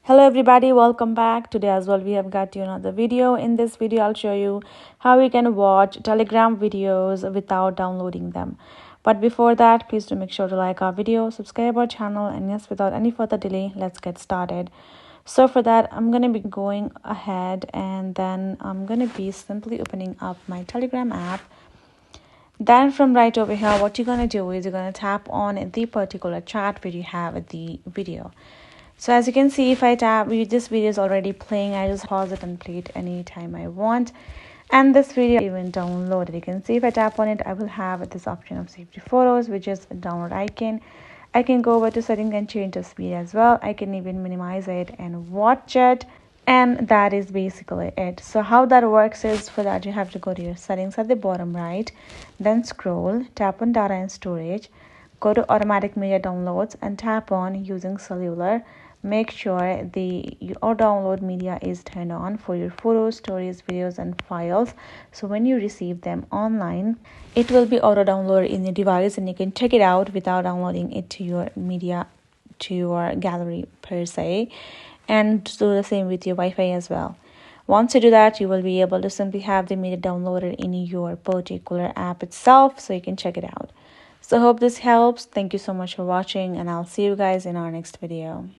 Hello everybody, welcome back. Today as well we have got you another video. In this video I'll show you how you can watch Telegram videos without downloading them. But before that, please do make sure to like our video, subscribe our channel, and yes, without any further delay, let's get started. So for that, I'm going to be going ahead and then I'm going to be simply opening up my Telegram app. Then from right over here, what you're going to do is you're going to tap on the particular chat where you have the video. So as you can see, if I tap, this video is already playing. I just pause it and play it anytime I want. And this video even downloaded. You can see if I tap on it, I will have this option of save to photos, which is a download icon. I can go over to settings and change the speed as well. I can even minimize it and watch it. And that is basically it. So how that works is, for that you have to go to your settings at the bottom right, then scroll, tap on data and storage, go to automatic media downloads and tap on using cellular. Make sure your download media is turned on for your photos, stories, videos, and files. So when you receive them online, it will be auto downloaded in your device and you can check it out without downloading it to your media, to your gallery per se. And do the same with your Wi-Fi as well. Once you do that, you will be able to simply have the media downloaded in your particular app itself, so you can check it out. So I hope this helps. Thank you so much for watching, and I'll see you guys in our next video.